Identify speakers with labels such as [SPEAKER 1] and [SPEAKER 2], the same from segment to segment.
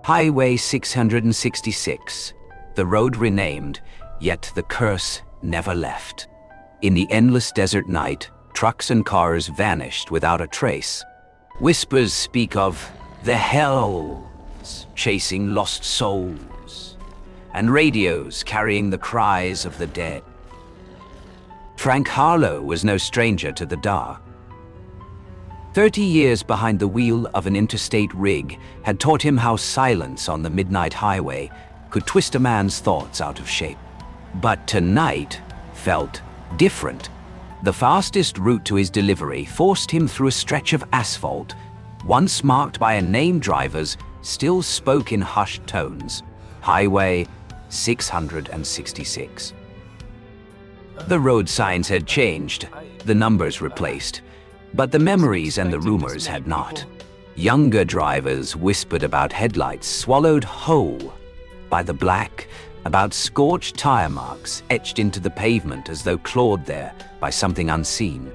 [SPEAKER 1] Highway 666, the road renamed, yet the curse never left. In the endless desert night, trucks and cars vanished without a trace. Whispers speak of the hells chasing lost souls, and radios carrying the cries of the dead. Frank Harlow was no stranger to the dark. 30 years behind the wheel of an interstate rig had taught him how silence on the midnight highway could twist a man's thoughts out of shape. But tonight felt different. The fastest route to his delivery forced him through a stretch of asphalt, once marked by unnamed drivers, still spoke in hushed tones. Highway 666. The road signs had changed, the numbers replaced, but the memories and the rumors had not. Younger drivers whispered about headlights swallowed whole by the black, about scorched tire marks etched into the pavement as though clawed there by something unseen.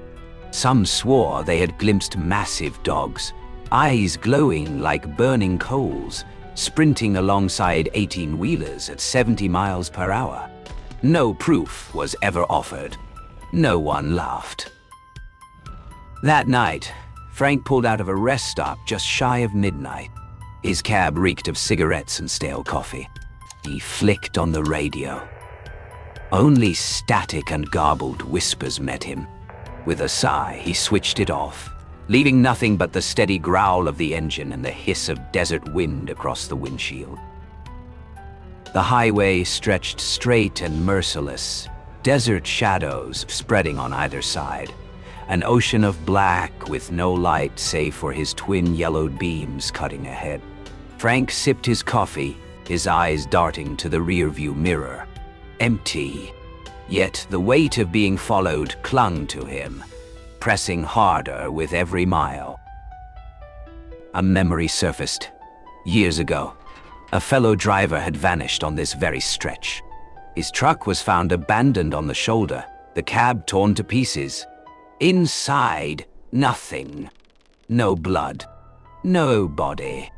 [SPEAKER 1] Some swore they had glimpsed massive dogs, eyes glowing like burning coals, sprinting alongside 18-wheelers at 70 miles per hour. No proof was ever offered. No one laughed. That night, Frank pulled out of a rest stop just shy of midnight. His cab reeked of cigarettes and stale coffee. He flicked on the radio. Only static and garbled whispers met him. With a sigh, he switched it off, leaving nothing but the steady growl of the engine and the hiss of desert wind across the windshield. The highway stretched straight and merciless, desert shadows spreading on either side. An ocean of black with no light save for his twin yellowed beams cutting ahead. Frank sipped his coffee, his eyes darting to the rearview mirror. Empty. Yet the weight of being followed clung to him, pressing harder with every mile. A memory surfaced. Years ago, a fellow driver had vanished on this very stretch. His truck was found abandoned on the shoulder, the cab torn to pieces. Inside, nothing. No blood. No body.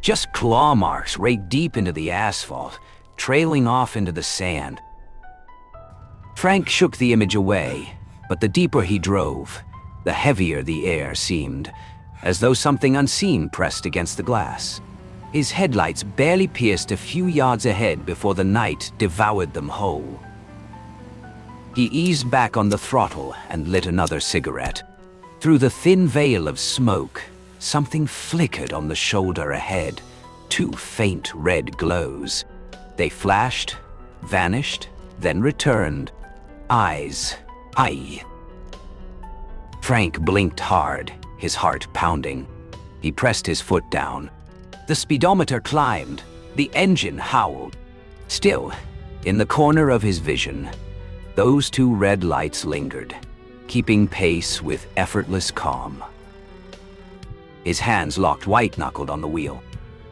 [SPEAKER 1] Just claw marks raked deep into the asphalt, trailing off into the sand. Frank shook the image away, but the deeper he drove, the heavier the air seemed, as though something unseen pressed against the glass. His headlights barely pierced a few yards ahead before the night devoured them whole. He eased back on the throttle and lit another cigarette. Through the thin veil of smoke, something flickered on the shoulder ahead. Two faint red glows. They flashed, vanished, then returned. Eyes. Aye. Frank blinked hard, his heart pounding. He pressed his foot down. The speedometer climbed. The engine howled. Still, in the corner of his vision, those two red lights lingered, keeping pace with effortless calm. His hands locked white-knuckled on the wheel.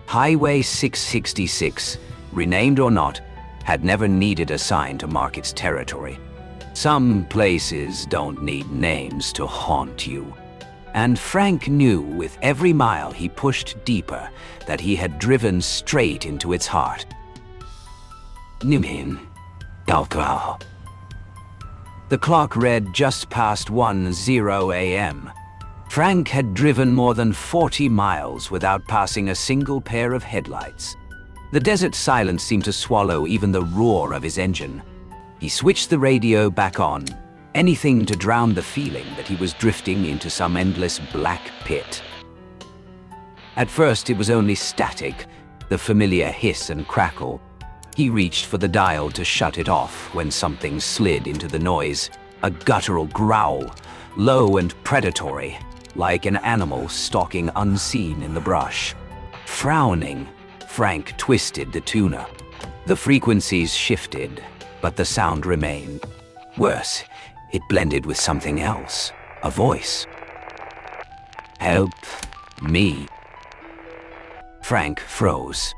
[SPEAKER 1] Highway 666, renamed or not, had never needed a sign to mark its territory. Some places don't need names to haunt you. And Frank knew with every mile he pushed deeper that he had driven straight into its heart. Numin. Alcohol. The clock read just past 1:00 a.m. Frank had driven more than 40 miles without passing a single pair of headlights. The desert silence seemed to swallow even the roar of his engine. He switched the radio back on, anything to drown the feeling that he was drifting into some endless black pit. At first it was only static, the familiar hiss and crackle. He reached for the dial to shut it off when something slid into the noise, a guttural growl, low and predatory, like an animal stalking unseen in the brush. Frowning, Frank twisted the tuner. The frequencies shifted, but the sound remained. Worse, it blended with something else, a voice. Help me. Frank froze.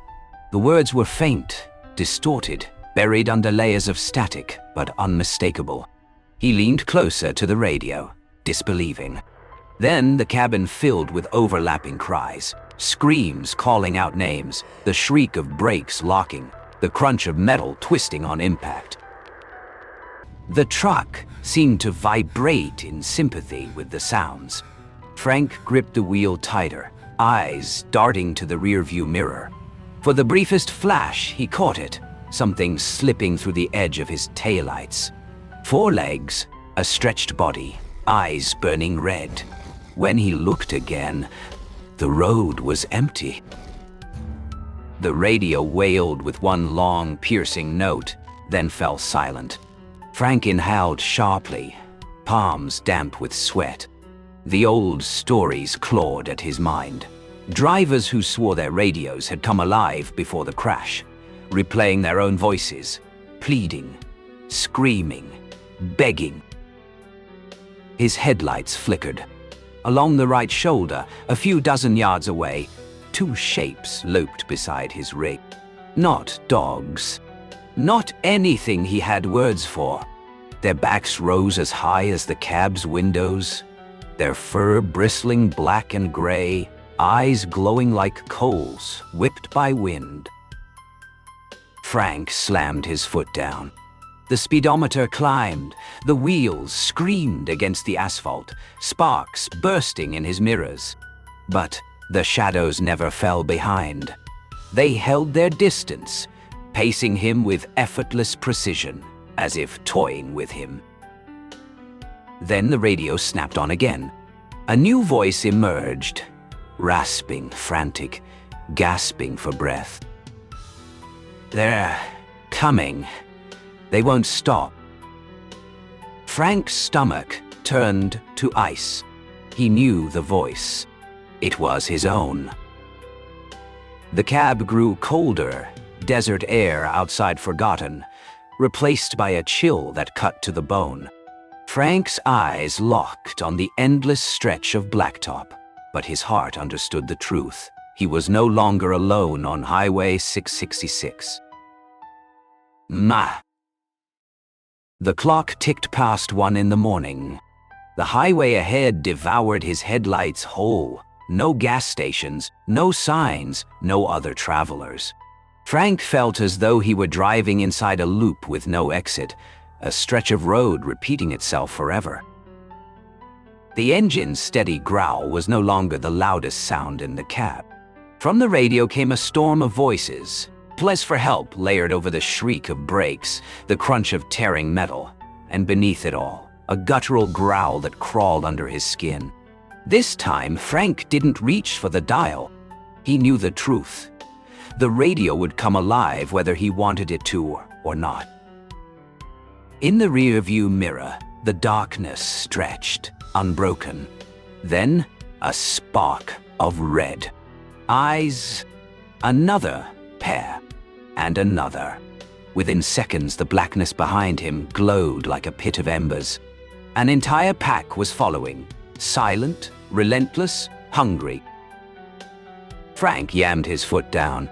[SPEAKER 1] The words were faint, distorted, buried under layers of static, but unmistakable. He leaned closer to the radio, disbelieving. Then the cabin filled with overlapping cries, screams calling out names, the shriek of brakes locking, the crunch of metal twisting on impact. The truck seemed to vibrate in sympathy with the sounds. Frank gripped the wheel tighter, eyes darting to the rearview mirror. For the briefest flash, he caught it, something slipping through the edge of his taillights. 4 legs, a stretched body, eyes burning red. When he looked again, the road was empty. The radio wailed with one long, piercing note, then fell silent. Frank inhaled sharply, palms damp with sweat. The old stories clawed at his mind. Drivers who swore their radios had come alive before the crash, replaying their own voices, pleading, screaming, begging. His headlights flickered. Along the right shoulder, a few dozen yards away, 2 shapes loped beside his rig. Not dogs. Not anything he had words for. Their backs rose as high as the cab's windows, their fur bristling black and gray, eyes glowing like coals whipped by wind. Frank slammed his foot down. The speedometer climbed, the wheels screamed against the asphalt, sparks bursting in his mirrors. But the shadows never fell behind. They held their distance, pacing him with effortless precision, as if toying with him. Then the radio snapped on again. A new voice emerged, rasping, frantic, gasping for breath. "They're coming. They won't stop." Frank's stomach turned to ice. He knew the voice. It was his own. The cab grew colder, desert air outside forgotten, replaced by a chill that cut to the bone. Frank's eyes locked on the endless stretch of blacktop, but his heart understood the truth. He was no longer alone on Highway 666. Ma. The clock ticked past 1 in the morning. The highway ahead devoured his headlights whole. No gas stations, no signs, no other travelers. Frank felt as though he were driving inside a loop with no exit, a stretch of road repeating itself forever. The engine's steady growl was no longer the loudest sound in the cab. From the radio came a storm of voices, pleas for help layered over the shriek of brakes, the crunch of tearing metal, and beneath it all, a guttural growl that crawled under his skin. This time, Frank didn't reach for the dial. He knew the truth. The radio would come alive whether he wanted it to or not. In the rearview mirror, the darkness stretched, unbroken. Then, a spark of red. Eyes, another pair, and another. Within seconds, the blackness behind him glowed like a pit of embers. An entire pack was following, silent, relentless, hungry. Frank yammed his foot down.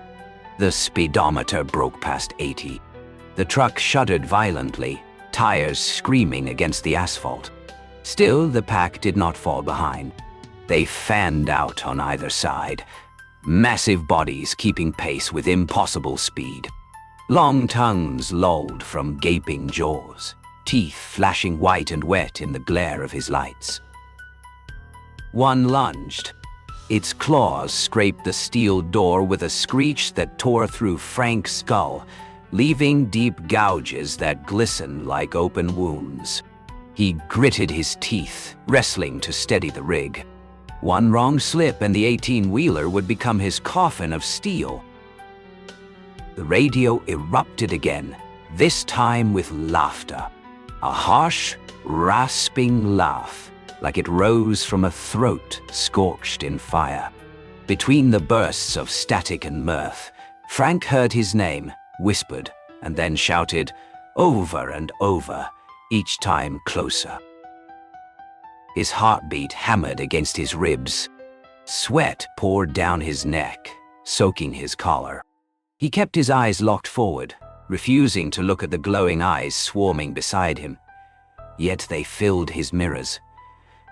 [SPEAKER 1] The speedometer broke past 80. The truck shuddered violently, tires screaming against the asphalt. Still, the pack did not fall behind. They fanned out on either side, massive bodies keeping pace with impossible speed. Long tongues lolled from gaping jaws, teeth flashing white and wet in the glare of his lights. One lunged. Its claws scraped the steel door with a screech that tore through Frank's skull, leaving deep gouges that glistened like open wounds. He gritted his teeth, wrestling to steady the rig. One wrong slip and the 18-wheeler would become his coffin of steel. The radio erupted again, this time with laughter. A harsh, rasping laugh, like it rose from a throat scorched in fire. Between the bursts of static and mirth, Frank heard his name, whispered, and then shouted, over and over, each time closer. His heartbeat hammered against his ribs. Sweat poured down his neck, soaking his collar. He kept his eyes locked forward, refusing to look at the glowing eyes swarming beside him. Yet they filled his mirrors.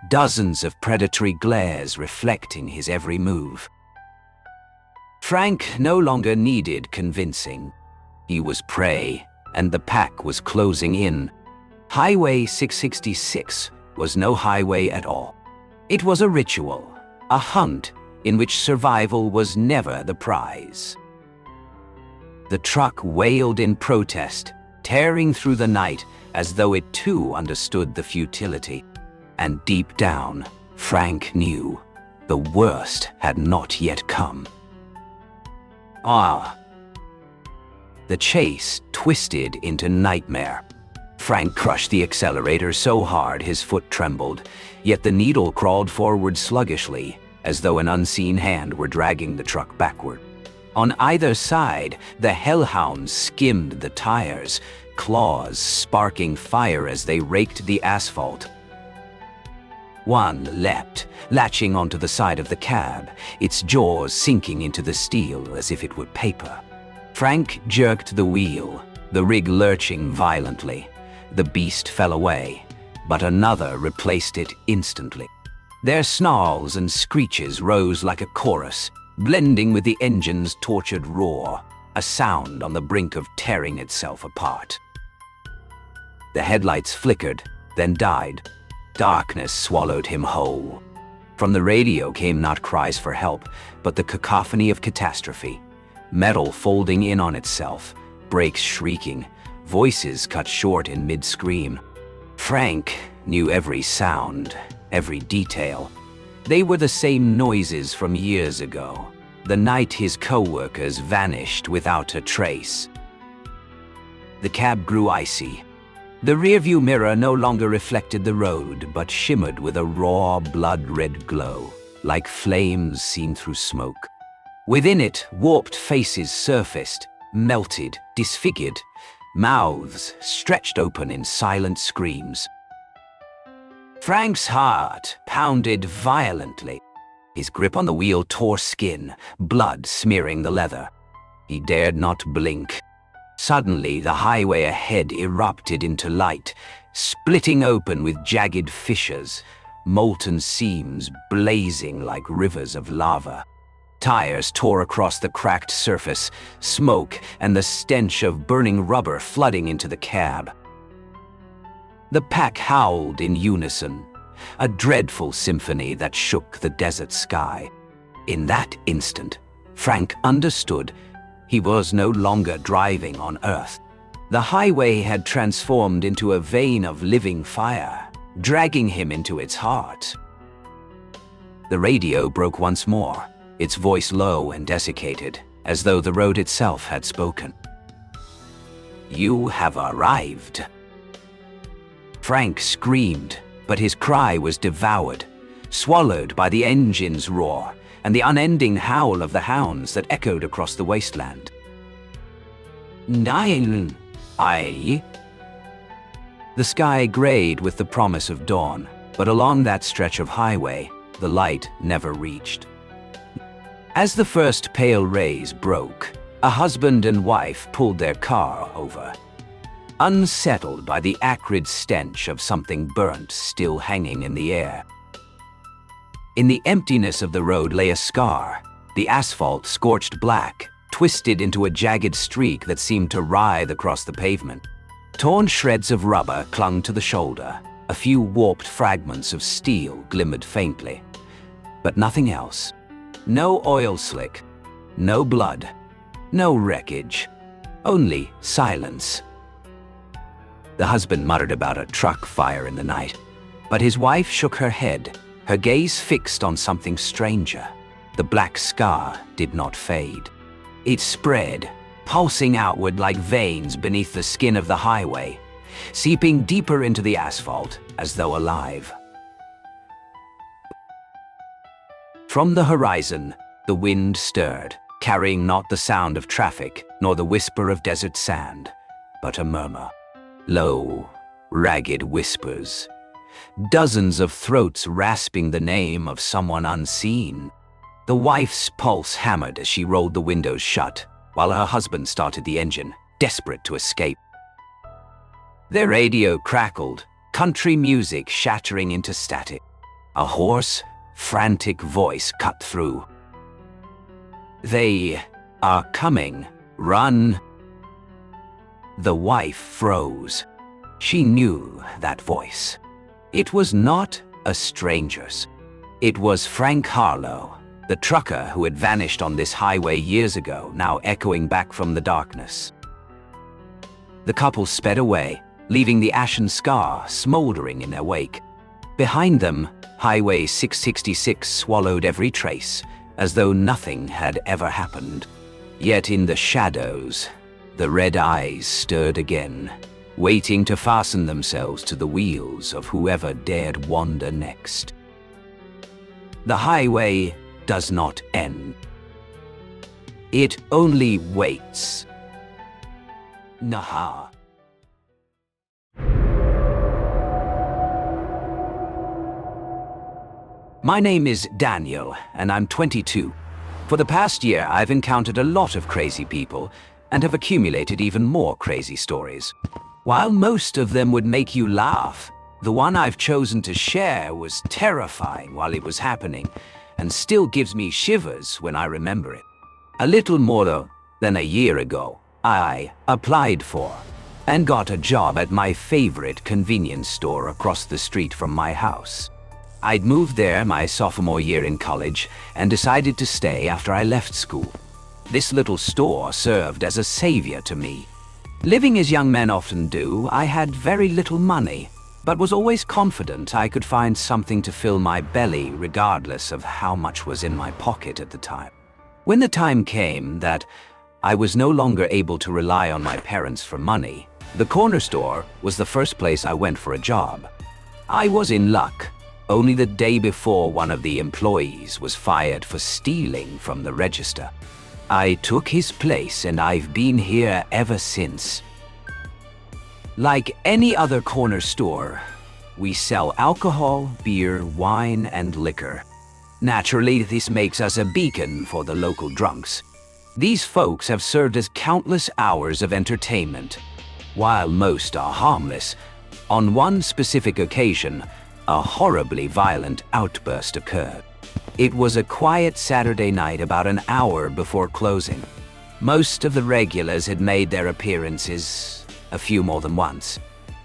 [SPEAKER 1] dozens of predatory glares reflecting his every move. Frank no longer needed convincing. He was prey, and the pack was closing in. Highway 666 was no highway at all. It was a ritual, a hunt in which survival was never the prize. The truck wailed in protest, tearing through the night as though it too understood the futility. And deep down, Frank knew the worst had not yet come. The chase twisted into nightmare. Frank crushed the accelerator so hard his foot trembled, yet the needle crawled forward sluggishly, as though an unseen hand were dragging the truck backward. On either side, the hellhounds skimmed the tires, claws sparking fire as they raked the asphalt. One leapt, latching onto the side of the cab, its jaws sinking into the steel as if it were paper. Frank jerked the wheel, the rig lurching violently. The beast fell away, but another replaced it instantly. Their snarls and screeches rose like a chorus, blending with the engine's tortured roar, a sound on the brink of tearing itself apart. The headlights flickered, then died. Darkness swallowed him whole. From the radio came not cries for help, but the cacophony of catastrophe. Metal folding in on itself, brakes shrieking, voices cut short in mid-scream. Frank knew every sound, every detail. They were the same noises from years ago, the night his co-workers vanished without a trace. The cab grew icy. The rearview mirror no longer reflected the road, but shimmered with a raw, blood-red glow, like flames seen through smoke. Within it, warped faces surfaced, melted, disfigured, mouths stretched open in silent screams. Frank's heart pounded violently. His grip on the wheel tore skin, blood smearing the leather. He dared not blink. Suddenly, the highway ahead erupted into light, splitting open with jagged fissures, molten seams blazing like rivers of lava. Tires tore across the cracked surface, smoke and the stench of burning rubber flooding into the cab. The pack howled in unison, a dreadful symphony that shook the desert sky. In that instant, Frank understood he was no longer driving on Earth. The highway had transformed into a vein of living fire, dragging him into its heart. The radio broke once more, its voice low and desiccated, as though the road itself had spoken. "You have arrived." Frank screamed, but his cry was devoured, swallowed by the engine's roar and the unending howl of the hounds that echoed across the wasteland. "Nine, I." The sky grayed with the promise of dawn, but along that stretch of highway, the light never reached. As the first pale rays broke, a husband and wife pulled their car over, unsettled by the acrid stench of something burnt still hanging in the air. In the emptiness of the road lay a scar, the asphalt scorched black, twisted into a jagged streak that seemed to writhe across the pavement. Torn shreds of rubber clung to the shoulder, a few warped fragments of steel glimmered faintly, but nothing else. No oil slick, no blood, no wreckage, only silence. The husband muttered about a truck fire in the night, but his wife shook her head, her gaze fixed on something stranger. The black scar did not fade. It spread, pulsing outward like veins beneath the skin of the highway, seeping deeper into the asphalt as though alive. From the horizon, the wind stirred, carrying not the sound of traffic nor the whisper of desert sand, but a murmur. Low, ragged whispers. Dozens of throats rasping the name of someone unseen. The wife's pulse hammered as she rolled the windows shut, while her husband started the engine, desperate to escape. Their radio crackled, country music shattering into static. A hoarse, frantic voice cut through. "They are coming. Run!" The wife froze. She knew that voice. It was not a stranger's. It was Frank Harlow, the trucker who had vanished on this highway years ago, now echoing back from the darkness. The couple sped away, leaving the ashen scar smoldering in their wake. Behind them, Highway 666 swallowed every trace, as though nothing had ever happened. Yet in the shadows, the red eyes stirred again, waiting to fasten themselves to the wheels of whoever dared wander next. The highway does not end. It only waits. Naha. My name is Daniel, and I'm 22. For the past year, I've encountered a lot of crazy people and have accumulated even more crazy stories. While most of them would make you laugh, the one I've chosen to share was terrifying while it was happening and still gives me shivers when I remember it. A little more than a year ago, I applied for and got a job at my favorite convenience store across the street from my house. I'd moved there my sophomore year in college and decided to stay after I left school. This little store served as a savior to me. Living as young men often do, I had very little money, but was always confident I could find something to fill my belly regardless of how much was in my pocket at the time. When the time came that I was no longer able to rely on my parents for money, the corner store was the first place I went for a job. I was in luck. Only the day before, one of the employees was fired for stealing from the register. I took his place and I've been here ever since. Like any other corner store, we sell alcohol, beer, wine, and liquor. Naturally, this makes us a beacon for the local drunks. These folks have served as countless hours of entertainment. While most are harmless, on one specific occasion, a horribly violent outburst occurred. It was a quiet Saturday night about an hour before closing. Most of the regulars had made their appearances, a few more than once.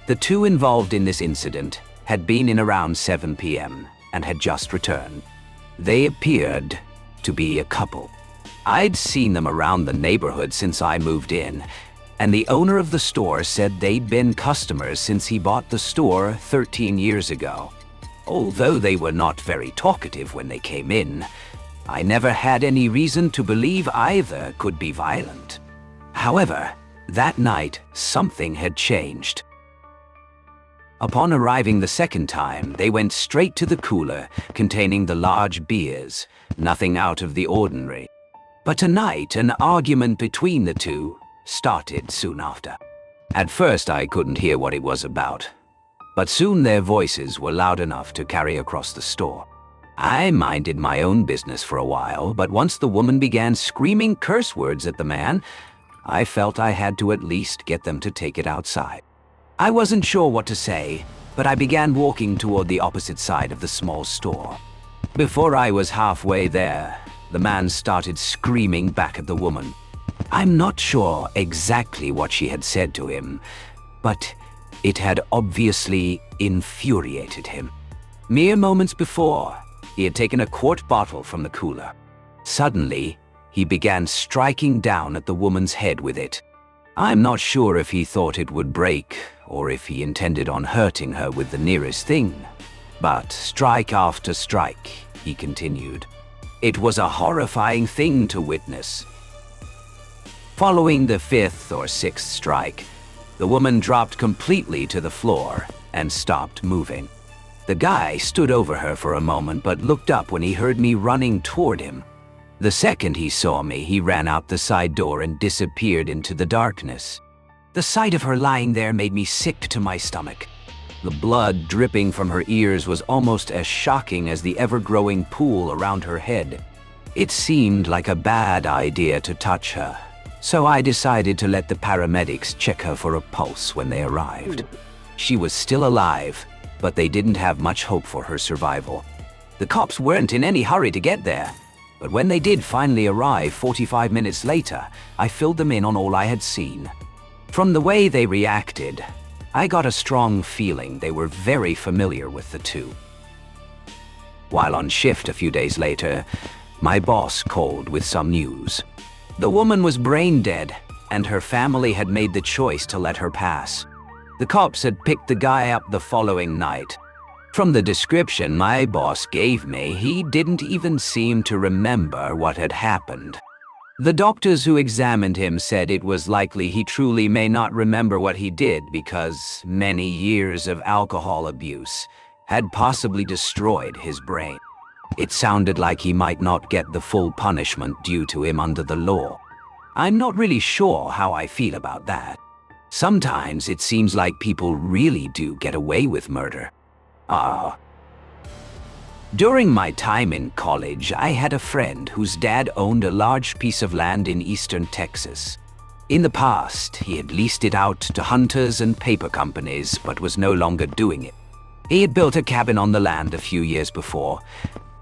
[SPEAKER 1] The two involved in this incident had been in around 7 p.m. and had just returned. They appeared to be a couple. I'd seen them around the neighborhood since I moved in, and the owner of the store said they'd been customers since he bought the store 13 years ago. Although they were not very talkative when they came in, I never had any reason to believe either could be violent. However, that night, something had changed. Upon arriving the second time, they went straight to the cooler containing the large beers, nothing out of the ordinary. But tonight, an argument between the two started soon after. At first, I couldn't hear what it was about, but soon their voices were loud enough to carry across the store. I minded my own business for a while, but once the woman began screaming curse words at the man, I felt I had to at least get them to take it outside. I wasn't sure what to say, but I began walking toward the opposite side of the small store. Before I was halfway there, the man started screaming back at the woman. I'm not sure exactly what she had said to him, but it had obviously infuriated him. Mere moments before, he had taken a quart bottle from the cooler. Suddenly, he began striking down at the woman's head with it. I'm not sure if he thought it would break or if he intended on hurting her with the nearest thing. But strike after strike, he continued. It was a horrifying thing to witness. Following the fifth or sixth strike, the woman dropped completely to the floor and stopped moving. The guy stood over her for a moment but looked up when he heard me running toward him. The second he saw me, he ran out the side door and disappeared into the darkness. The sight of her lying there made me sick to my stomach. The blood dripping from her ears was almost as shocking as the ever-growing pool around her head. It seemed like a bad idea to touch her, so I decided to let the paramedics check her for a pulse when they arrived. She was still alive, but they didn't have much hope for her survival. The cops weren't in any hurry to get there, but when they did finally arrive 45 minutes later, I filled them in on all I had seen. From the way they reacted, I got a strong feeling they were very familiar with the two. While on shift a few days later, my boss called with some news. The woman was brain dead, and her family had made the choice to let her pass. The cops had picked the guy up the following night. From the description my boss gave me, he didn't even seem to remember what had happened. The doctors who examined him said it was likely he truly may not remember what he did because many years of alcohol abuse had possibly destroyed his brain. It sounded like he might not get the full punishment due to him under the law. I'm not really sure how I feel about that. Sometimes it seems like people really do get away with murder. During my time in college, I had a friend whose dad owned a large piece of land in eastern Texas. In the past, he had leased it out to hunters and paper companies, but was no longer doing it. He had built a cabin on the land a few years before,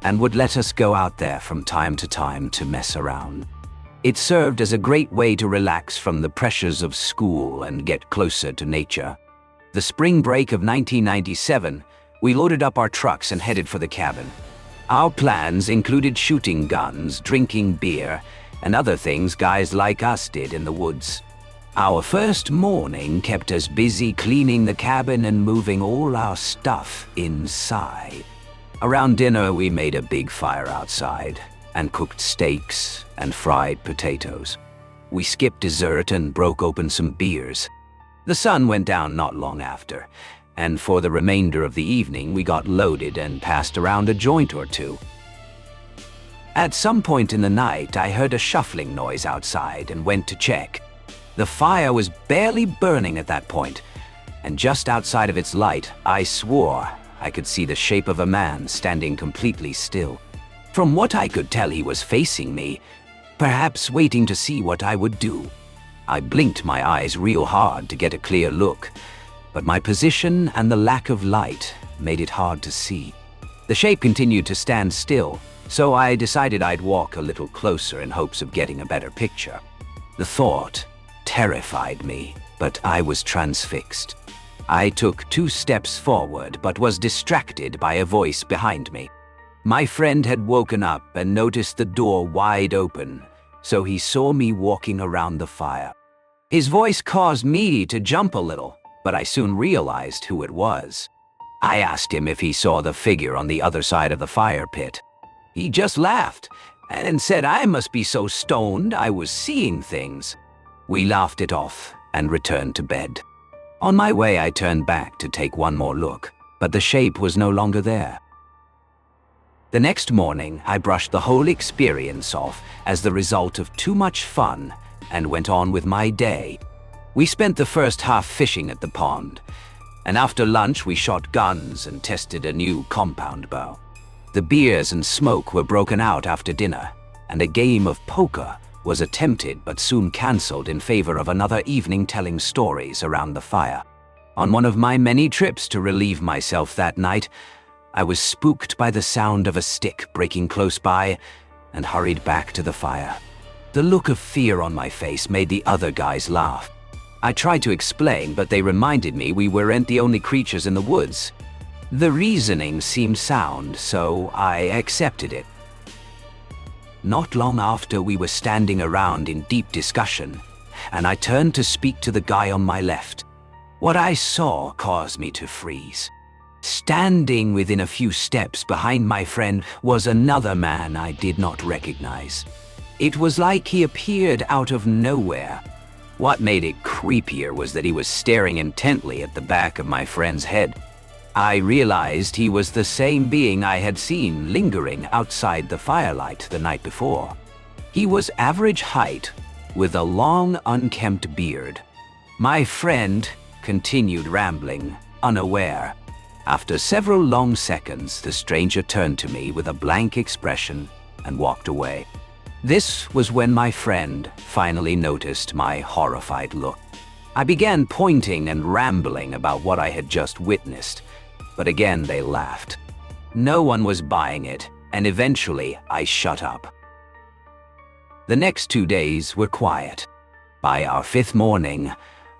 [SPEAKER 1] and would let us go out there from time to mess around. It served as a great way to relax from the pressures of school and get closer to nature. The spring break of 1997, we loaded up our trucks and headed for the cabin. Our plans included shooting guns, drinking beer, and other things guys like us did in the woods. Our first morning kept us busy cleaning the cabin and moving all our stuff inside. Around dinner, we made a big fire outside and cooked steaks and fried potatoes. We skipped dessert and broke open some beers. The sun went down not long after, and for the remainder of the evening we got loaded and passed around a joint or two. At some point in the night, I heard a shuffling noise outside and went to check. The fire was barely burning at that point, and just outside of its light, I swore I could see the shape of a man standing completely still. From what I could tell, he was facing me, perhaps waiting to see what I would do. I blinked my eyes real hard to get a clear look, but my position and the lack of light made it hard to see. The shape continued to stand still, so I decided I'd walk a little closer in hopes of getting a better picture. The thought terrified me, but I was transfixed. I took 2 steps forward, but was distracted by a voice behind me. My friend had woken up and noticed the door wide open, so he saw me walking around the fire. His voice caused me to jump a little, but I soon realized who it was. I asked him if he saw the figure on the other side of the fire pit. He just laughed and said I must be so stoned I was seeing things. We laughed it off and returned to bed. On my way, I turned back to take one more look, but the shape was no longer there. The next morning, I brushed the whole experience off as the result of too much fun and went on with my day. We spent the first half fishing at the pond, and after lunch we shot guns and tested a new compound bow. The beers and smoke were broken out after dinner, and a game of poker was attempted but soon cancelled in favor of another evening telling stories around the fire. On one of my many trips to relieve myself that night, I was spooked by the sound of a stick breaking close by and hurried back to the fire. The look of fear on my face made the other guys laugh. I tried to explain, but they reminded me we weren't the only creatures in the woods. The reasoning seemed sound, so I accepted it. Not long after, we were standing around in deep discussion, and I turned to speak to the guy on my left. What I saw caused me to freeze. Standing within a few steps behind my friend was another man I did not recognize. It was like he appeared out of nowhere. What made it creepier was that he was staring intently at the back of my friend's head. I realized he was the same being I had seen lingering outside the firelight the night before. He was average height, with a long, unkempt beard. My friend continued rambling, unaware. After several long seconds, the stranger turned to me with a blank expression and walked away. This was when my friend finally noticed my horrified look. I began pointing and rambling about what I had just witnessed, but again they laughed. No one was buying it, and eventually I shut up. The next 2 days were quiet. By our 5th morning,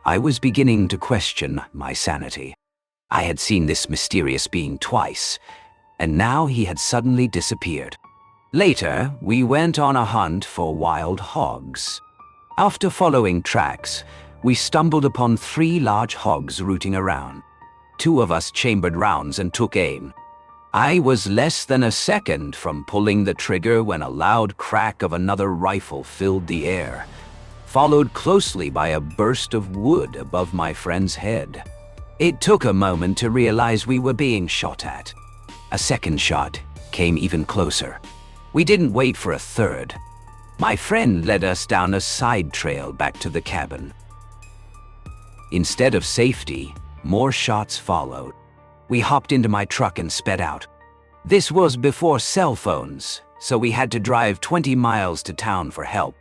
[SPEAKER 1] I was beginning to question my sanity. I had seen this mysterious being twice, and now he had suddenly disappeared. Later, we went on a hunt for wild hogs. After following tracks, we stumbled upon 3 large hogs rooting around. 2 of us chambered rounds and took aim. I was less than a second from pulling the trigger when a loud crack of another rifle filled the air, followed closely by a burst of wood above my friend's head. It took a moment to realize we were being shot at. A second shot came even closer. We didn't wait for a third. My friend led us down a side trail back to the cabin. Instead of safety, more shots followed. We hopped into my truck and sped out. This was before cell phones, so we had to drive 20 miles to town for help.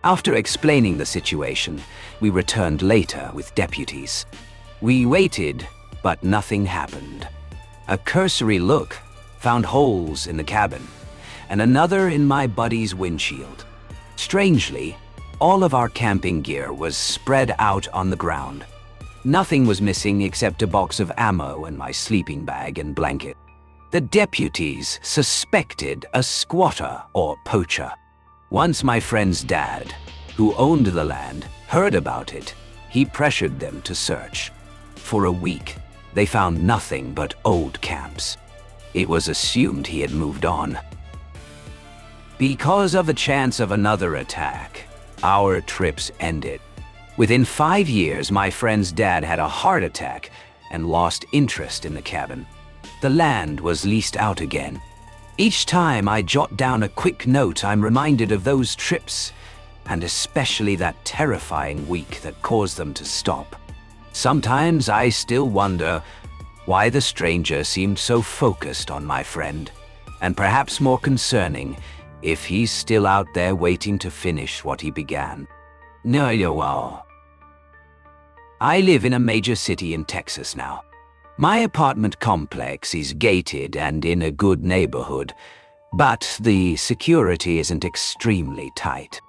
[SPEAKER 1] After explaining the situation, we returned later with deputies. We waited, but nothing happened. A cursory look found holes in the cabin, and another in my buddy's windshield. Strangely, all of our camping gear was spread out on the ground. Nothing was missing except a box of ammo and my sleeping bag and blanket. The deputies suspected a squatter or poacher. Once my friend's dad, who owned the land, heard about it, he pressured them to search. For a week, they found nothing but old camps. It was assumed he had moved on. Because of the chance of another attack, our trips ended. Within 5 years, my friend's dad had a heart attack and lost interest in the cabin. The land was leased out again. Each time I jot down a quick note, I'm reminded of those trips, and especially that terrifying week that caused them to stop. Sometimes I still wonder why the stranger seemed so focused on my friend, and perhaps more concerning, if he's still out there waiting to finish what he began. No. I live in a major city in Texas now. My apartment complex is gated and in a good neighborhood, but the security isn't extremely tight.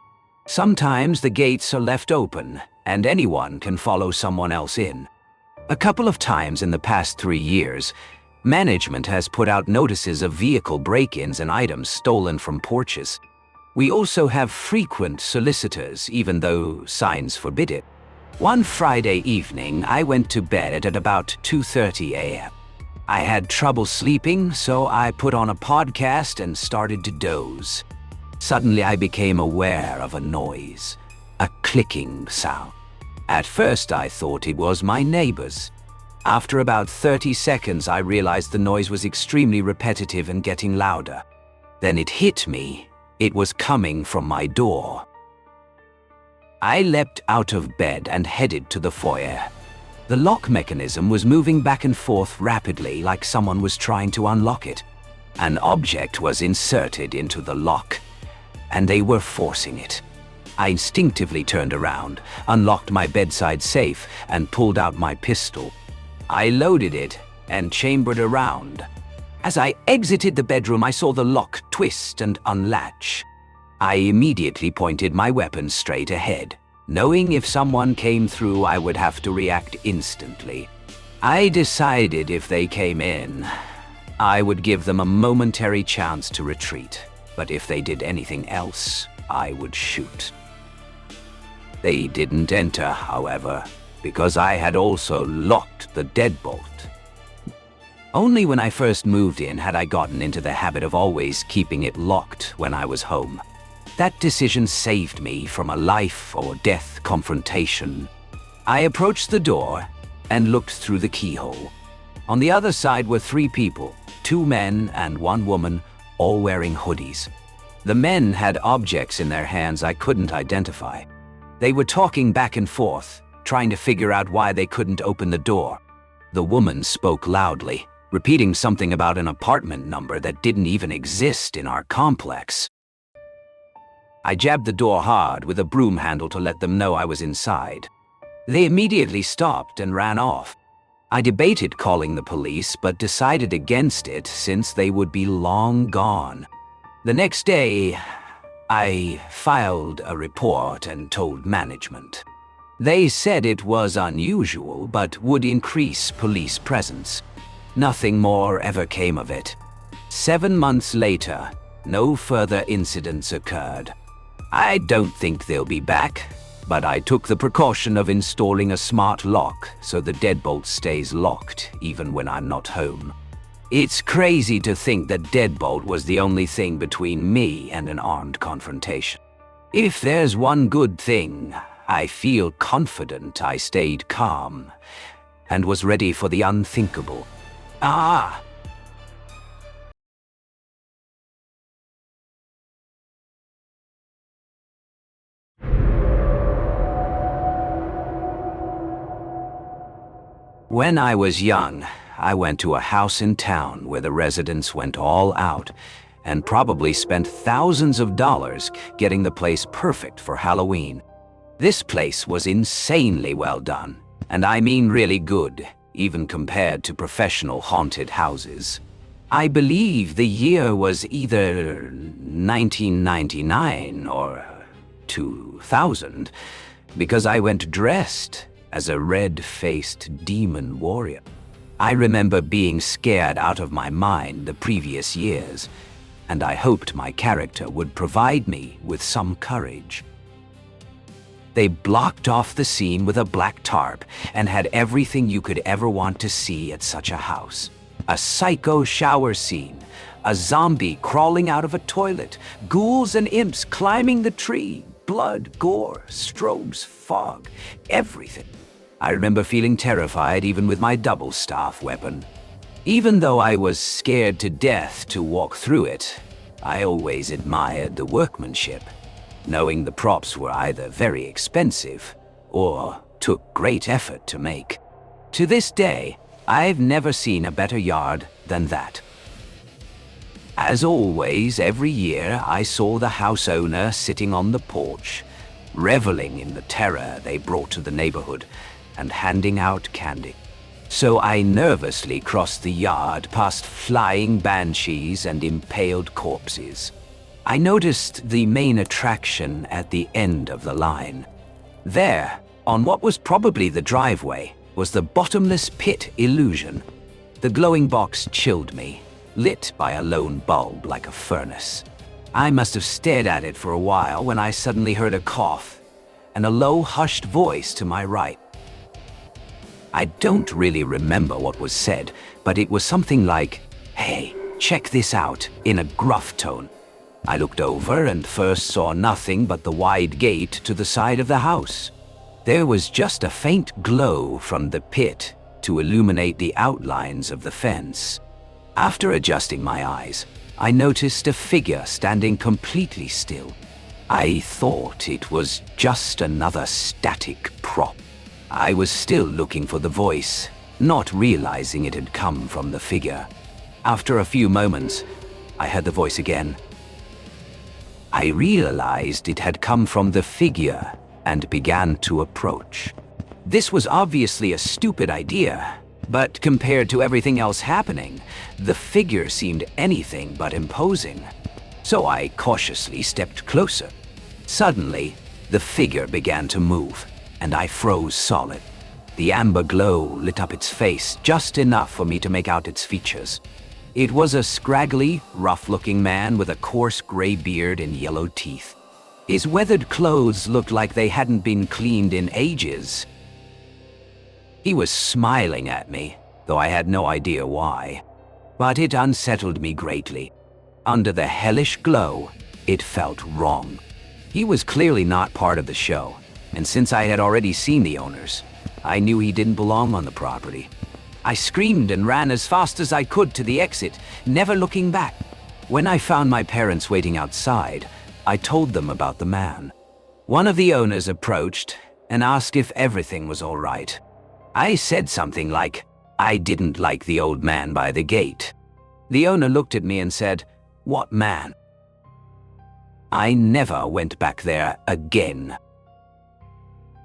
[SPEAKER 1] Sometimes the gates are left open, and anyone can follow someone else in. A couple of times in the past 3 years, management has put out notices of vehicle break-ins and items stolen from porches. We also have frequent solicitors, even though signs forbid it. One Friday evening, I went to bed at about 2:30 a.m. I had trouble sleeping, so I put on a podcast and started to doze. Suddenly, I became aware of a noise, a clicking sound. At first, I thought it was my neighbors. After about 30 seconds, I realized the noise was extremely repetitive and getting louder. Then it hit me. It was coming from my door. I leapt out of bed and headed to the foyer. The lock mechanism was moving back and forth rapidly, like someone was trying to unlock it. An object was inserted into the lock, and they were forcing it. I instinctively turned around, unlocked my bedside safe, and pulled out my pistol. I loaded it and chambered around. As I exited the bedroom, I saw the lock twist and unlatch. I immediately pointed my weapon straight ahead, knowing if someone came through, I would have to react instantly. I decided if they came in, I would give them a momentary chance to retreat, but if they did anything else, I would shoot. They didn't enter, however, because I had also locked the deadbolt. Only when I first moved in had I gotten into the habit of always keeping it locked when I was home. That decision saved me from a life or death confrontation. I approached the door and looked through the keyhole. On the other side were 3 people, 2 men and 1 woman, all wearing hoodies. The men had objects in their hands I couldn't identify. They were talking back and forth, trying to figure out why they couldn't open the door. The woman spoke loudly, repeating something about an apartment number that didn't even exist in our complex. I jabbed the door hard with a broom handle to let them know I was inside. They immediately stopped and ran off. I debated calling the police, but decided against it since they would be long gone. The next day, I filed a report and told management. They said it was unusual, but would increase police presence. Nothing more ever came of it. 7 months later, no further incidents occurred. I don't think they'll be back, but I took the precaution of installing a smart lock so the deadbolt stays locked even when I'm not home. It's crazy to think that deadbolt was the only thing between me and an armed confrontation. If there's one good thing, I feel confident I stayed calm and was ready for the unthinkable. When I was young, I went to a house in town where the residents went all out and probably spent thousands of dollars getting the place perfect for Halloween. This place was insanely well done, and I mean really good, even compared to professional haunted houses. I believe the year was either 1999 or 2000, because I went dressed as a red-faced demon warrior. I remember being scared out of my mind the previous years, and I hoped my character would provide me with some courage. They blocked off the scene with a black tarp and had everything you could ever want to see at such a house. A psycho shower scene, a zombie crawling out of a toilet, ghouls and imps climbing the tree, blood, gore, strobes, fog, everything. I remember feeling terrified even with my double-staff weapon. Even though I was scared to death to walk through it, I always admired the workmanship, knowing the props were either very expensive or took great effort to make. To this day, I've never seen a better yard than that. As always, every year I saw the house owner sitting on the porch, reveling in the terror they brought to the neighborhood and handing out candy. So I nervously crossed the yard past flying banshees and impaled corpses. I noticed the main attraction at the end of the line. There, on what was probably the driveway, was the bottomless pit illusion. The glowing box chilled me, lit by a lone bulb like a furnace. I must have stared at it for a while when I suddenly heard a cough and a low, hushed voice to my right. I don't really remember what was said, but it was something like, "Hey, check this out," in a gruff tone. I looked over and first saw nothing but the wide gate to the side of the house. There was just a faint glow from the pit to illuminate the outlines of the fence. After adjusting my eyes, I noticed a figure standing completely still. I thought it was just another static prop. I was still looking for the voice, not realizing it had come from the figure. After a few moments, I heard the voice again. I realized it had come from the figure and began to approach. This was obviously a stupid idea, but compared to everything else happening, the figure seemed anything but imposing. So I cautiously stepped closer. Suddenly, the figure began to move, and I froze solid. The amber glow lit up its face just enough for me to make out its features. It was a scraggly, rough-looking man with a coarse gray beard and yellow teeth. His weathered clothes looked like they hadn't been cleaned in ages. He was smiling at me, though I had no idea why. But it unsettled me greatly. Under the hellish glow, it felt wrong. He was clearly not part of the show, and since I had already seen the owners, I knew he didn't belong on the property. I screamed and ran as fast as I could to the exit, never looking back. When I found my parents waiting outside, I told them about the man. One of the owners approached and asked if everything was all right. I said something like, I didn't like the old man by the gate. The owner looked at me and said, "What man?" I never went back there again.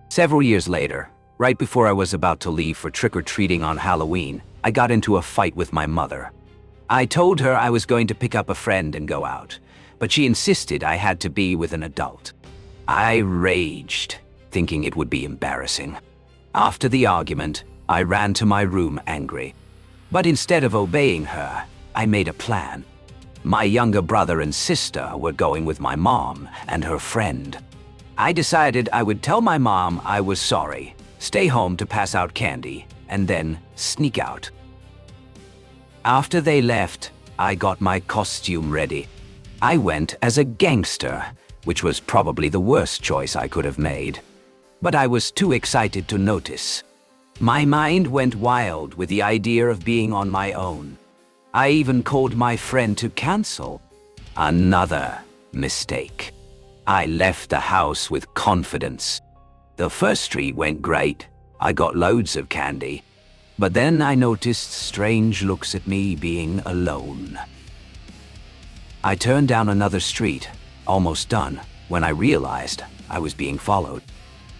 [SPEAKER 1] Several years later, Right before I was about to leave for trick-or-treating on Halloween, I got into a fight with my mother. I told her I was going to pick up a friend and go out, but she insisted I had to be with an adult. I raged, thinking it would be embarrassing. After the argument, I ran to my room angry. But instead of obeying her, I made a plan. My younger brother and sister were going with my mom and her friend. I decided I would tell my mom I was sorry, stay home to pass out candy, and then sneak out. After they left, I got my costume ready. I went as a gangster, which was probably the worst choice I could have made. But I was too excited to notice. My mind went wild with the idea of being on my own. I even called my friend to cancel. Another mistake. I left the house with confidence. The first street went great. I got loads of candy. But then I noticed strange looks at me being alone. I turned down another street, almost done, when I realized I was being followed.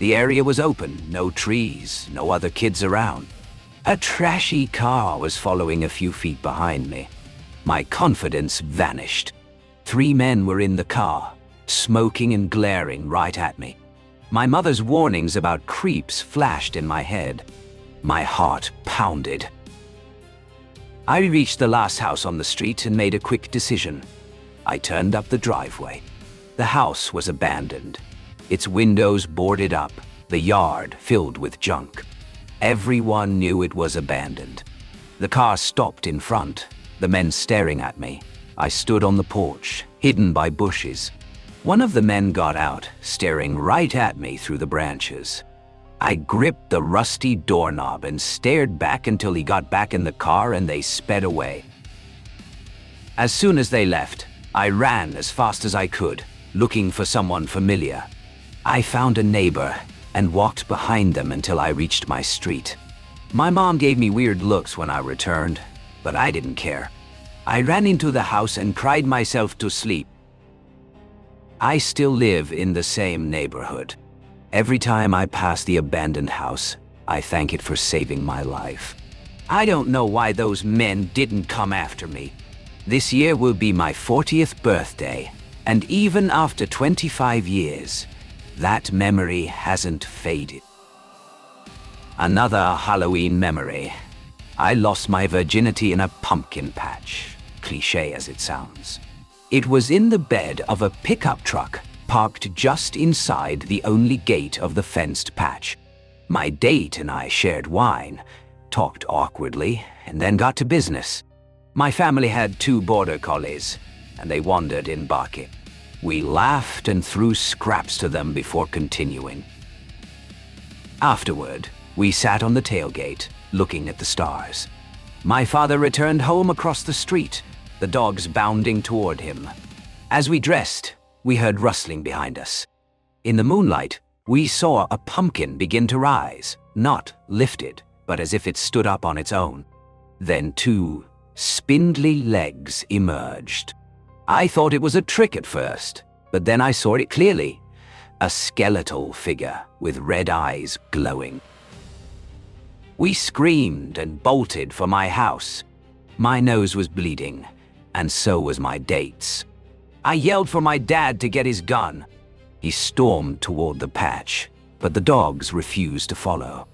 [SPEAKER 1] The area was open, no trees, no other kids around. A trashy car was following a few feet behind me. My confidence vanished. 3 men were in the car, smoking and glaring right at me. My mother's warnings about creeps flashed in my head. My heart pounded. I reached the last house on the street and made a quick decision. I turned up the driveway. The house was abandoned. Its windows boarded up, the yard filled with junk. Everyone knew it was abandoned. The car stopped in front, the men staring at me. I stood on the porch, hidden by bushes. One of the men got out, staring right at me through the branches. I gripped the rusty doorknob and stared back until he got back in the car and they sped away. As soon as they left, I ran as fast as I could, looking for someone familiar. I found a neighbor and walked behind them until I reached my street. My mom gave me weird looks when I returned, but I didn't care. I ran into the house and cried myself to sleep. I still live in the same neighborhood. Every time I pass the abandoned house, I thank it for saving my life. I don't know why those men didn't come after me. This year will be my 40th birthday, and even after 25 years, that memory hasn't faded. Another Halloween memory. I lost my virginity in a pumpkin patch, cliché as it sounds. It was in the bed of a pickup truck, parked just inside the only gate of the fenced patch. My date and I shared wine, talked awkwardly, and then got to business. My family had 2 border collies, and they wandered in barking. We laughed and threw scraps to them before continuing. Afterward, we sat on the tailgate, looking at the stars. My father returned home across the street, the dogs bounding toward him. As we dressed, we heard rustling behind us. In the moonlight, we saw a pumpkin begin to rise, not lifted, but as if it stood up on its own. Then 2 spindly legs emerged. I thought it was a trick at first, but then I saw it clearly. A skeletal figure with red eyes glowing. We screamed and bolted for my house. My nose was bleeding, and so was my date's. I yelled for my dad to get his gun. He stormed toward the patch, but the dogs refused to follow.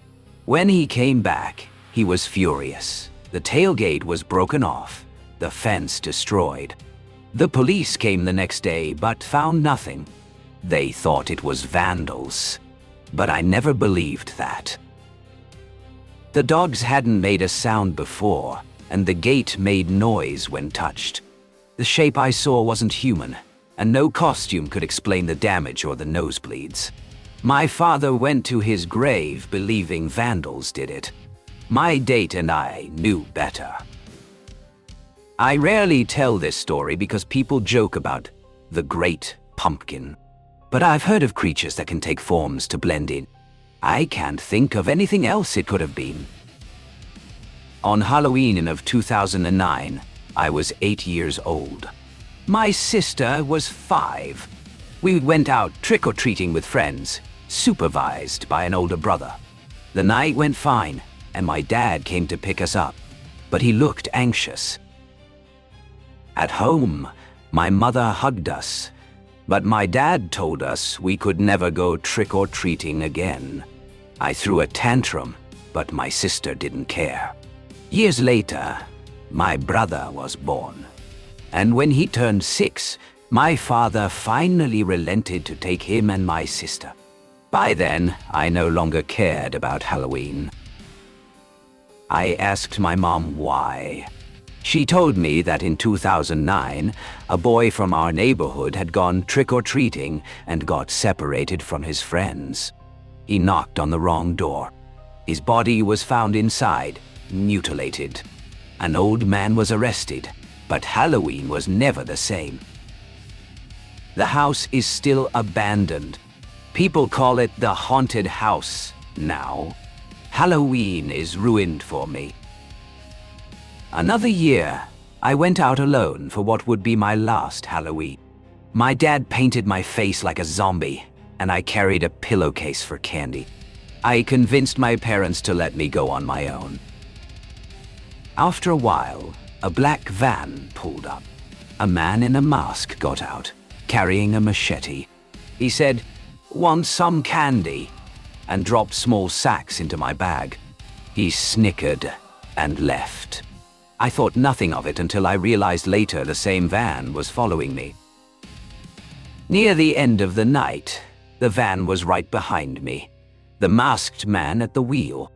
[SPEAKER 1] When he came back, he was furious. The tailgate was broken off, the fence destroyed. The police came the next day but found nothing. They thought it was vandals, but I never believed that. The dogs hadn't made a sound before, and the gate made noise when touched. The shape I saw wasn't human, and no costume could explain the damage or the nosebleeds. My father went to his grave believing vandals did it. My date and I knew better. I rarely tell this story because people joke about the great pumpkin. But I've heard of creatures that can take forms to blend in. I can't think of anything else it could have been. On Halloween of 2009, I was 8 years old. My sister was 5. We went out trick-or-treating with friends, supervised by an older brother. The night went fine, and my dad came to pick us up, but he looked anxious. At home, my mother hugged us, but my dad told us we could never go trick-or-treating again. I threw a tantrum, but my sister didn't care. Years later, my brother was born. And when he turned 6, my father finally relented to take him and my sister. By then, I no longer cared about Halloween. I asked my mom why. She told me that in 2009, a boy from our neighborhood had gone trick-or-treating and got separated from his friends. He knocked on the wrong door. His body was found inside, mutilated. An old man was arrested, but Halloween was never the same. The house is still abandoned. People call it the haunted house now. Halloween is ruined for me. Another year, I went out alone for what would be my last Halloween. My dad painted my face like a zombie, and I carried a pillowcase for candy. I convinced my parents to let me go on my own. After a while, a black van pulled up. A man in a mask got out, carrying a machete. He said, "Want some candy?" and dropped small sacks into my bag. He snickered and left. I thought nothing of it until I realized later the same van was following me. Near the end of the night, the van was right behind me, the masked man at the wheel.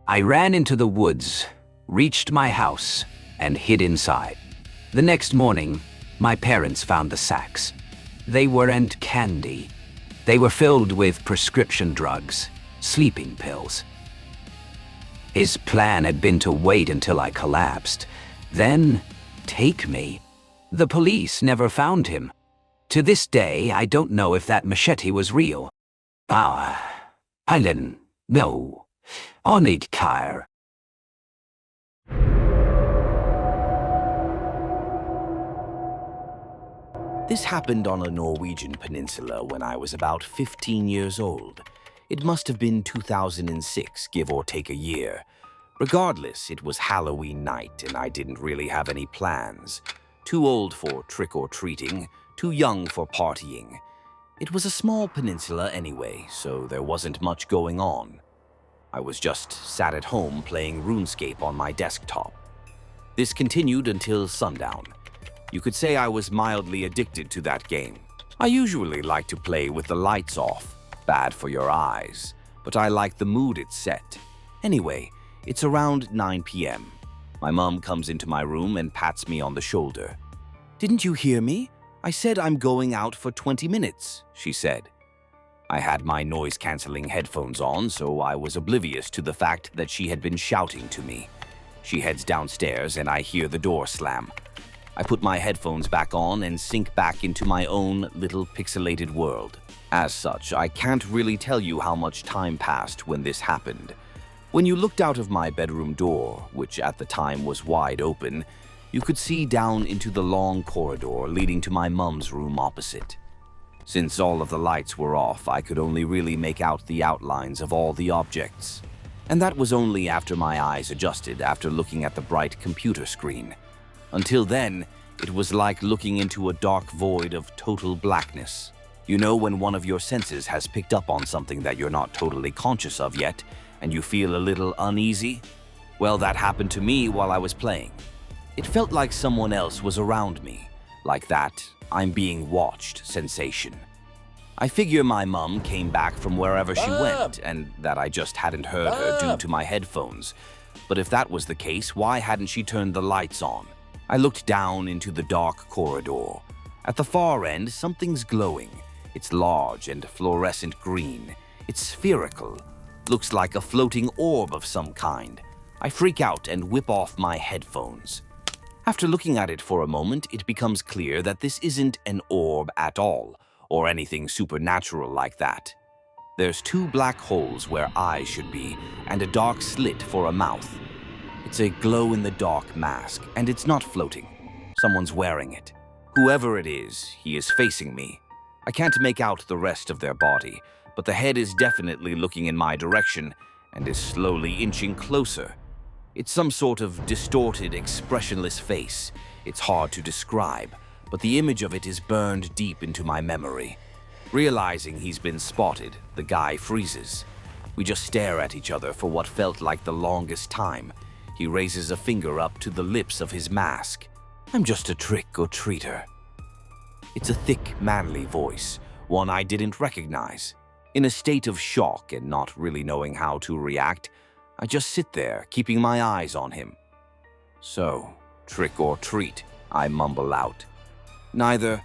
[SPEAKER 1] I ran into the woods, reached my house, and hid inside. The next morning, my parents found the sacks. They weren't candy. They were filled with prescription drugs, sleeping pills. His plan had been to wait until I collapsed, then take me. The police never found him. To this day, I don't know if that machete was real. I didn't know. I need care.
[SPEAKER 2] This happened on a Norwegian peninsula when I was about 15 years old. It must have been 2006, give or take a year. Regardless, it was Halloween night and I didn't really have any plans. Too old for trick-or-treating, too young for partying. It was a small peninsula anyway, so there wasn't much going on. I was just sat at home playing RuneScape on my desktop. This continued until sundown. You could say I was mildly addicted to that game. I usually like to play with the lights off. Bad for your eyes, but I like the mood it set. Anyway, it's around 9 p.m. My mom comes into my room and pats me on the shoulder. "Didn't you hear me? I said I'm going out for 20 minutes, she said. I had my noise-canceling headphones on, so I was oblivious to the fact that she had been shouting to me. She heads downstairs and I hear the door slam. I put my headphones back on and sink back into my own little pixelated world. As such, I can't really tell you how much time passed when this happened. When you looked out of my bedroom door, which at the time was wide open, you could see down into the long corridor leading to my mum's room opposite. Since all of the lights were off, I could only really make out the outlines of all the objects. And that was only after my eyes adjusted after looking at the bright computer screen. Until then, it was like looking into a dark void of total blackness. You know when one of your senses has picked up on something that you're not totally conscious of yet, and you feel a little uneasy? Well, that happened to me while I was playing. It felt like someone else was around me, like that "I'm being watched" sensation. I figure my mum came back from wherever she went, and that I just hadn't heard her due to my headphones. But if that was the case, why hadn't she turned the lights on? I looked down into the dark corridor. At the far end, something's glowing. It's large and fluorescent green. It's spherical. Looks like a floating orb of some kind. I freak out and whip off my headphones. After looking at it for a moment, it becomes clear that this isn't an orb at all, or anything supernatural like that. There's 2 black holes where eyes should be, and a dark slit for a mouth. It's a glow-in-the-dark mask, and it's not floating. Someone's wearing it. Whoever it is, he is facing me. I can't make out the rest of their body, but the head is definitely looking in my direction, and is slowly inching closer. It's some sort of distorted, expressionless face. It's hard to describe, but the image of it is burned deep into my memory. Realizing he's been spotted, the guy freezes. We just stare at each other for what felt like the longest time. He raises a finger up to the lips of his mask. I'm just a trick or treater. It's a thick, manly voice, one I didn't recognize. In a state of shock and not really knowing how to react, I just sit there, keeping my eyes on him. So, trick or treat, I mumble out. Neither.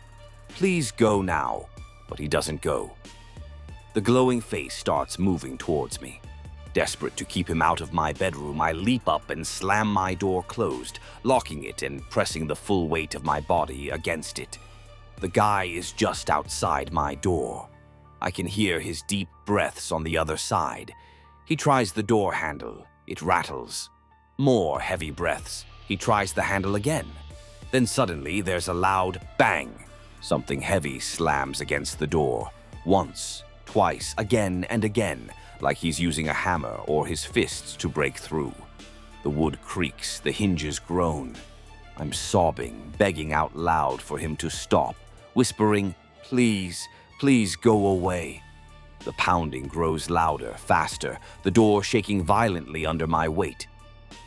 [SPEAKER 2] Please go now. But he doesn't go. The glowing face starts moving towards me. Desperate to keep him out of my bedroom, I leap up and slam my door closed, locking it and pressing the full weight of my body against it. The guy is just outside my door. I can hear his deep breaths on the other side. He tries the door handle. It rattles. More heavy breaths. He tries the handle again. Then suddenly there's a loud bang. Something heavy slams against the door. Once, twice, again and again, like he's using a hammer or his fists to break through. The wood creaks, the hinges groan. I'm sobbing, begging out loud for him to stop, whispering, "Please, please go away." The pounding grows louder, faster, the door shaking violently under my weight.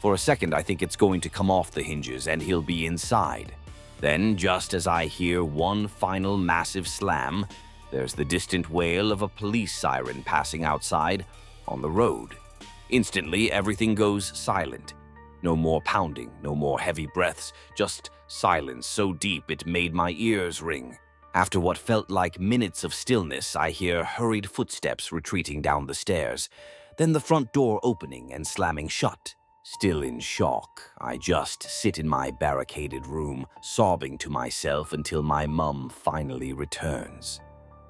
[SPEAKER 2] For a second, I think it's going to come off the hinges and he'll be inside. Then, just as I hear one final massive slam, there's the distant wail of a police siren passing outside on the road. Instantly, everything goes silent. No more pounding, no more heavy breaths, just silence so deep it made my ears ring. After what felt like minutes of stillness, I hear hurried footsteps retreating down the stairs, then the front door opening and slamming shut. Still in shock, I just sit in my barricaded room, sobbing to myself until my mum finally returns.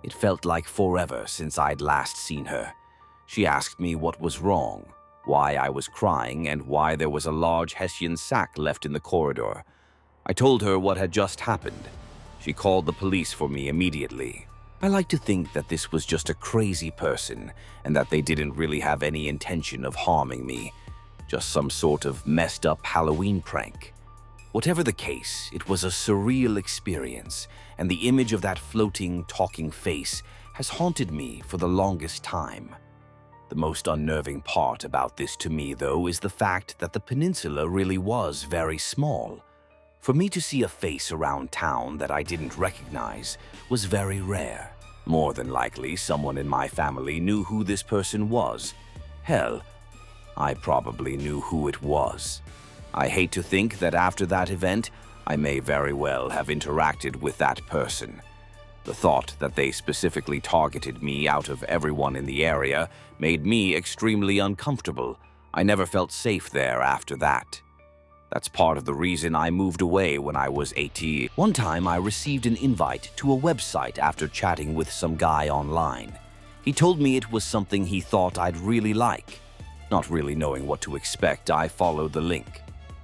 [SPEAKER 2] It felt like forever since I'd last seen her. She asked me what was wrong, why I was crying, and why there was a large Hessian sack left in the corridor. I told her what had just happened. She called the police for me immediately. I like to think that this was just a crazy person and that they didn't really have any intention of harming me. Just some sort of messed up Halloween prank. Whatever the case, it was a surreal experience, and the image of that floating, talking face has haunted me for the longest time. The most unnerving part about this to me, though, is the fact that the peninsula really was very small. For me to see a face around town that I didn't recognize was very rare. More than likely, someone in my family knew who this person was. Hell, I probably knew who it was. I hate to think that after that event, I may very well have interacted with that person. The thought that they specifically targeted me out of everyone in the area made me extremely uncomfortable. I never felt safe there after that. That's part of the reason I moved away when I was 18. One time I received an invite to a website after chatting with some guy online. He told me it was something he thought I'd really like. Not really knowing what to expect, I followed the link.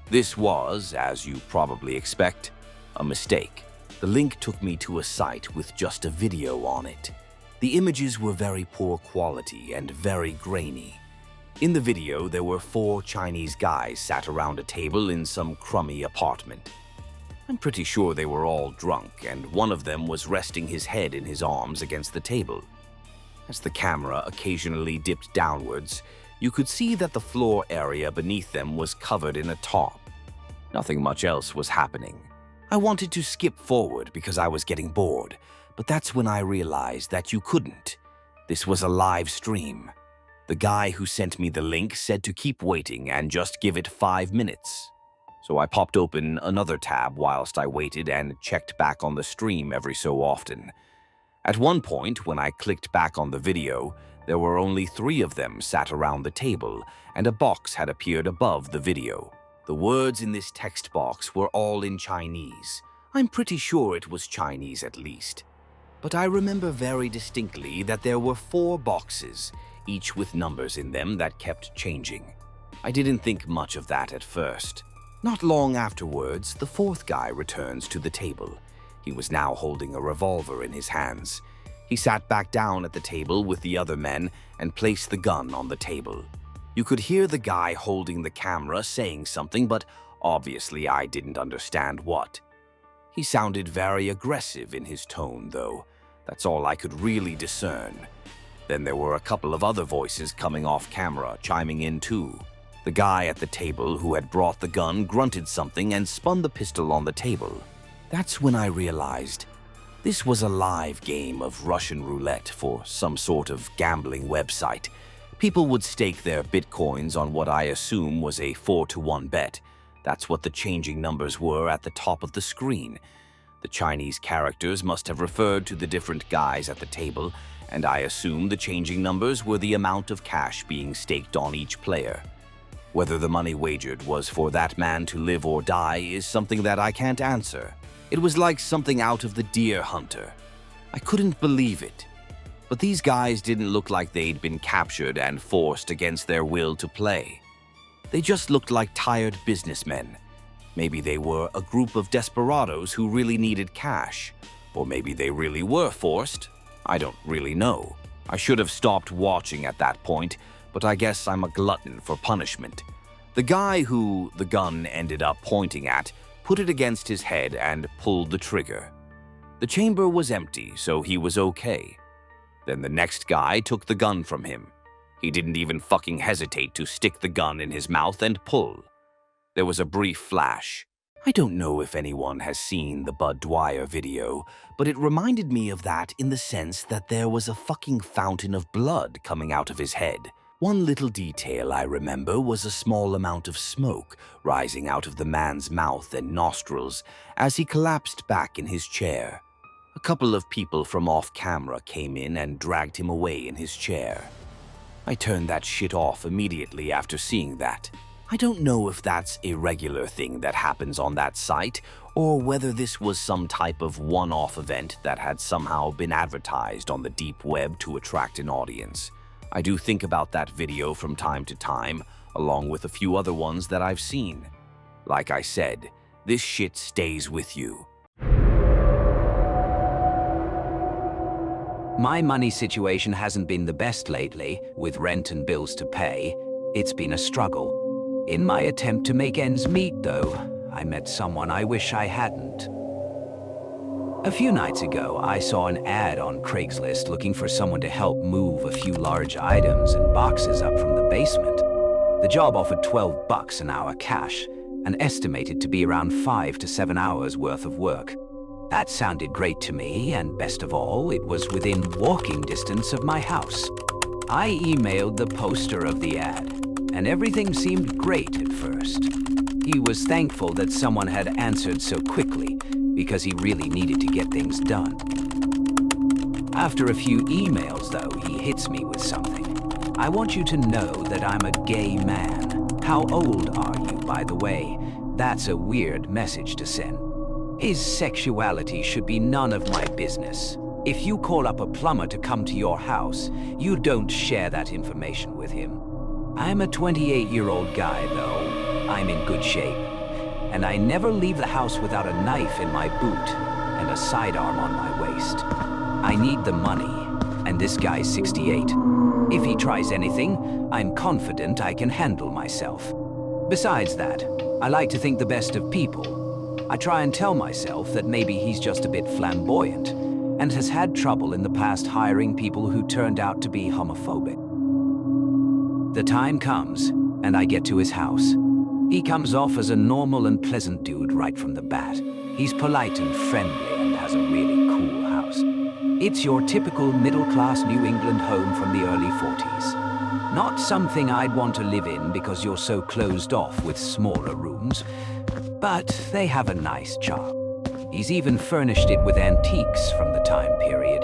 [SPEAKER 2] This was, as you probably expect, a mistake. The link took me to a site with just a video on it. The images were very poor quality and very grainy. In the video, there were 4 Chinese guys sat around a table in some crummy apartment. I'm pretty sure they were all drunk, and one of them was resting his head in his arms against the table. As the camera occasionally dipped downwards, you could see that the floor area beneath them was covered in a tarp. Nothing much else was happening. I wanted to skip forward because I was getting bored, but that's when I realized that you couldn't. This was a live stream. The guy who sent me the link said to keep waiting and just give it 5 minutes. So I popped open another tab whilst I waited and checked back on the stream every so often. At one point, when I clicked back on the video, there were only 3 of them sat around the table, and a box had appeared above the video. The words in this text box were all in Chinese. I'm pretty sure it was Chinese at least. But I remember very distinctly that there were 4 boxes, each with numbers in them that kept changing. I didn't think much of that at first. Not long afterwards, the 4th guy returns to the table. He was now holding a revolver in his hands. He sat back down at the table with the other men and placed the gun on the table. You could hear the guy holding the camera saying something, but obviously I didn't understand what. He sounded very aggressive in his tone, though. That's all I could really discern. Then there were a couple of other voices coming off camera, chiming in too. The guy at the table who had brought the gun grunted something and spun the pistol on the table. That's when I realized this was a live game of Russian roulette for some sort of gambling website. People would stake their bitcoins on what I assume was a 4-to-1 bet. That's what the changing numbers were at the top of the screen. The Chinese characters must have referred to the different guys at the table, and I assume the changing numbers were the amount of cash being staked on each player. Whether the money wagered was for that man to live or die is something that I can't answer. It was like something out of The Deer Hunter. I couldn't believe it. But these guys didn't look like they'd been captured and forced against their will to play. They just looked like tired businessmen. Maybe they were a group of desperados who really needed cash. Or maybe they really were forced. I don't really know. I should have stopped watching at that point, but I guess I'm a glutton for punishment. The guy who the gun ended up pointing at put it against his head and pulled the trigger. The chamber was empty, so he was okay. Then the next guy took the gun from him. He didn't even fucking hesitate to stick the gun in his mouth and pull. There was a brief flash. I don't know if anyone has seen the Bud Dwyer video, but it reminded me of that in the sense that there was a fucking fountain of blood coming out of his head. One little detail I remember was a small amount of smoke rising out of the man's mouth and nostrils as he collapsed back in his chair. A couple of people from off-camera came in and dragged him away in his chair. I turned that shit off immediately after seeing that. I don't know if that's a regular thing that happens on that site, or whether this was some type of one-off event that had somehow been advertised on the deep web to attract an audience. I do think about that video from time to time, along with a few other ones that I've seen. Like I said, this shit stays with you.
[SPEAKER 1] My money situation hasn't been the best lately, with rent and bills to pay. It's been a struggle. In my attempt to make ends meet, though, I met someone I wish I hadn't. A few nights ago, I saw an ad on Craigslist looking for someone to help move a few large items and boxes up from the basement. The job offered $12 an hour cash, and estimated to be around 5 to 7 hours worth of work. That sounded great to me, and best of all, it was within walking distance of my house. I emailed the poster of the ad, and everything seemed great at first. He was thankful that someone had answered so quickly, because he really needed to get things done. After a few emails, though, he hits me with something. I want you to know that I'm a gay man. How old are you, by the way? That's a weird message to send. His sexuality should be none of my business. If you call up a plumber to come to your house, you don't share that information with him. I'm a 28-year-old guy, though. I'm in good shape. And I never leave the house without a knife in my boot and a sidearm on my waist. I need the money, and this guy's 68. If he tries anything, I'm confident I can handle myself. Besides that, I like to think the best of people. I try and tell myself that maybe he's just a bit flamboyant and has had trouble in the past hiring people who turned out to be homophobic. The time comes, and I get to his house. He comes off as a normal and pleasant dude right from the bat. He's polite and friendly and has a really cool house. It's your typical middle-class New England home from the early 40s. Not something I'd want to live in because you're so closed off with smaller rooms, but they have a nice charm. He's even furnished it with antiques from the time period,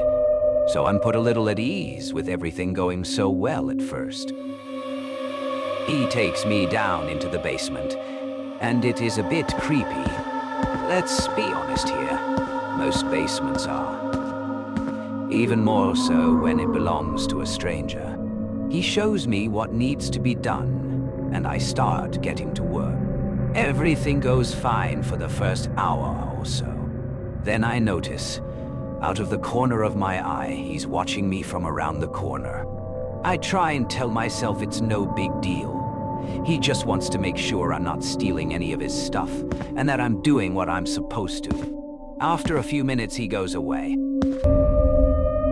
[SPEAKER 1] so I'm put a little at ease with everything going so well at first. He takes me down into the basement, and it is a bit creepy. Let's be honest here, most basements are. Even more so when it belongs to a stranger. He shows me what needs to be done, and I start getting to work. Everything goes fine for the first hour or so. Then I notice, out of the corner of my eye, he's watching me from around the corner. I try and tell myself it's no big deal. He just wants to make sure I'm not stealing any of his stuff, and that I'm doing what I'm supposed to. After a few minutes, he goes away.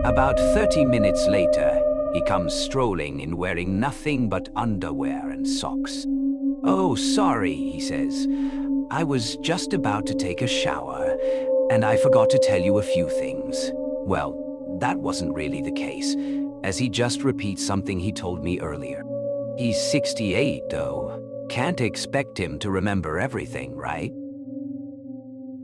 [SPEAKER 1] About 30 minutes later, he comes strolling in wearing nothing but underwear and socks. "Oh, sorry," he says. "I was just about to take a shower, and I forgot to tell you a few things." Well, that wasn't really the case, as he just repeats something he told me earlier. He's 68, though. Can't expect him to remember everything, right?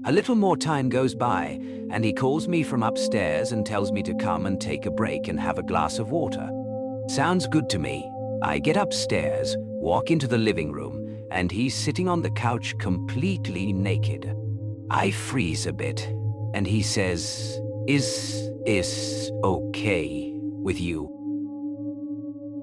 [SPEAKER 1] A little more time goes by, and he calls me from upstairs and tells me to come and take a break and have a glass of water. Sounds good to me. I get upstairs, walk into the living room, and he's sitting on the couch completely naked. I freeze a bit, and he says, Is okay with you?"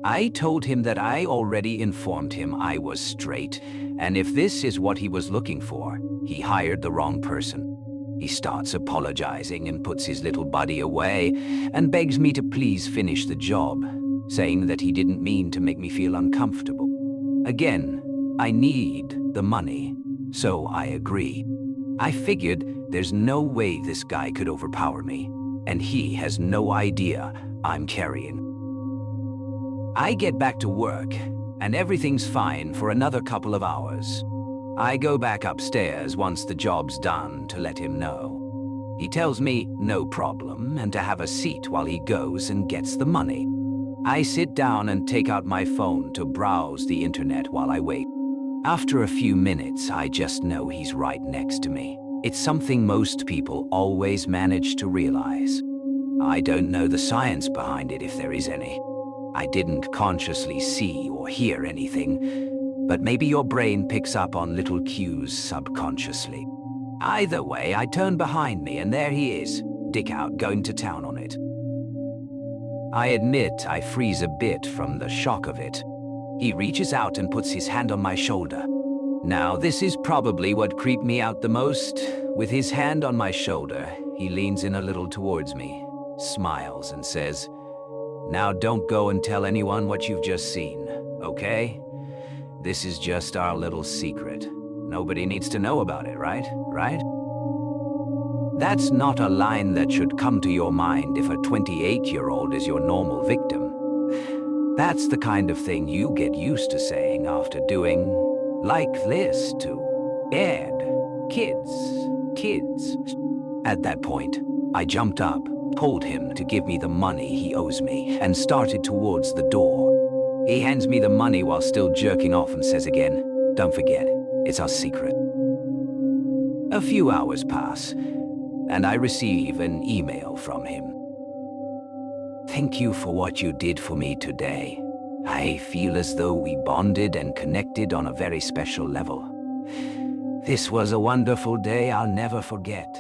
[SPEAKER 1] I told him that I already informed him I was straight, and if this is what he was looking for, he hired the wrong person. He starts apologizing and puts his little buddy away and begs me to please finish the job, saying that he didn't mean to make me feel uncomfortable. Again, I need the money, so I agree. I figured there's no way this guy could overpower me, and he has no idea I'm carrying. I get back to work, and everything's fine for another couple of hours. I go back upstairs once the job's done to let him know. He tells me no problem and to have a seat while he goes and gets the money. I sit down and take out my phone to browse the internet while I wait. After a few minutes, I just know he's right next to me. It's something most people always manage to realize. I don't know the science behind it, if there is any. I didn't consciously see or hear anything, but maybe your brain picks up on little cues subconsciously. Either way, I turn behind me and there he is, dick out, going to town on it. I admit I freeze a bit from the shock of it. He reaches out and puts his hand on my shoulder. Now, this is probably what creeped me out the most. With his hand on my shoulder, he leans in a little towards me, smiles and says, "Now don't go and tell anyone what you've just seen, okay? This is just our little secret. Nobody needs to know about it, right? Right?" That's not a line that should come to your mind if a 28-year-old is your normal victim. That's the kind of thing you get used to saying after doing like this to Ed. Kids. At that point, I jumped up, told him to give me the money he owes me, and started towards the door. He hands me the money while still jerking off and says again, "Don't forget, it's our secret." A few hours pass, and I receive an email from him. "Thank you for what you did for me today. I feel as though we bonded and connected on a very special level. This was a wonderful day I'll never forget.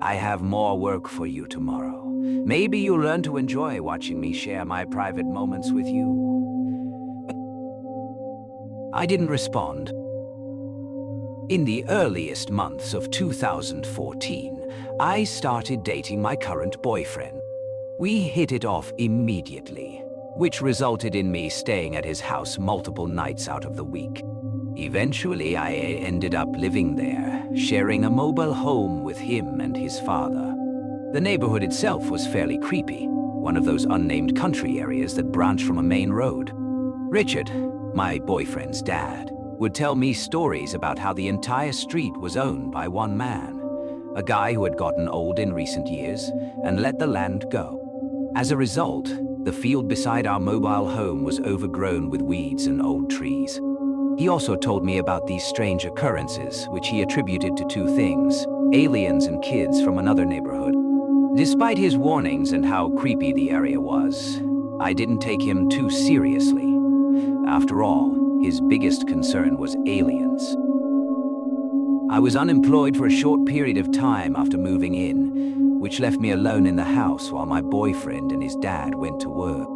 [SPEAKER 1] I have more work for you tomorrow. Maybe you'll learn to enjoy watching me share my private moments with you." I didn't respond. In the earliest months of 2014, I started dating my current boyfriend. We hit it off immediately, which resulted in me staying at his house multiple nights out of the week. Eventually, I ended up living there, sharing a mobile home with him and his father. The neighborhood itself was fairly creepy, one of those unnamed country areas that branch from a main road. Richard, my boyfriend's dad, would tell me stories about how the entire street was owned by one man, a guy who had gotten old in recent years and let the land go. As a result, the field beside our mobile home was overgrown with weeds and old trees. He also told me about these strange occurrences, which he attributed to two things: aliens and kids from another neighborhood. Despite his warnings and how creepy the area was, I didn't take him too seriously. After all, his biggest concern was aliens. I was unemployed for a short period of time after moving in, which left me alone in the house while my boyfriend and his dad went to work.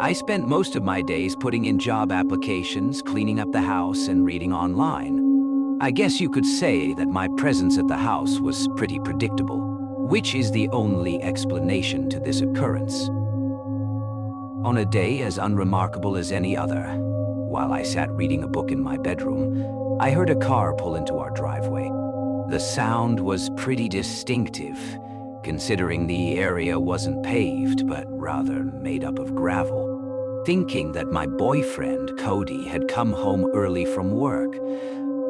[SPEAKER 1] I spent most of my days putting in job applications, cleaning up the house, and reading online. I guess you could say that my presence at the house was pretty predictable, which is the only explanation to this occurrence. On a day as unremarkable as any other, while I sat reading a book in my bedroom, I heard a car pull into our driveway. The sound was pretty distinctive, considering the area wasn't paved, but rather made up of gravel. Thinking that my boyfriend, Cody, had come home early from work,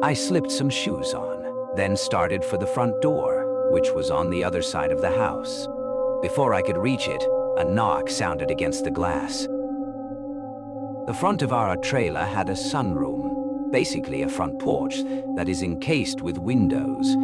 [SPEAKER 1] I slipped some shoes on, then started for the front door, which was on the other side of the house. Before I could reach it, a knock sounded against the glass. The front of our trailer had a sunroom, basically a front porch that is encased with windows,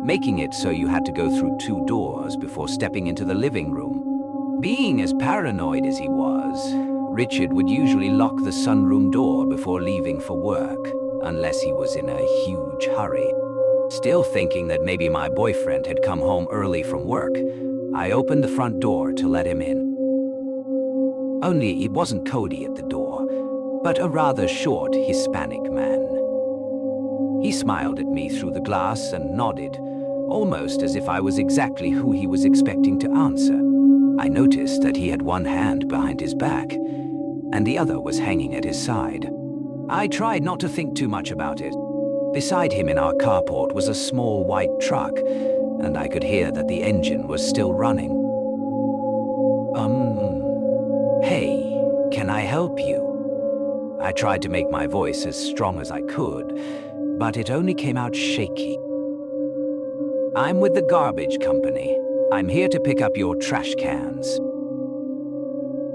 [SPEAKER 1] making it so you had to go through 2 doors before stepping into the living room. Being as paranoid as he was, Richard would usually lock the sunroom door before leaving for work, unless he was in a huge hurry. Still thinking that maybe my boyfriend had come home early from work, I opened the front door to let him in. Only it wasn't Cody at the door, but a rather short Hispanic man. He smiled at me through the glass and nodded, almost as if I was exactly who he was expecting to answer. I noticed that he had one hand behind his back, and the other was hanging at his side. I tried not to think too much about it. Beside him in our carport was a small white truck, and I could hear that the engine was still running. Hey, can I help you? I tried to make my voice as strong as I could, but it only came out shaky. I'm with the garbage company. I'm here to pick up your trash cans.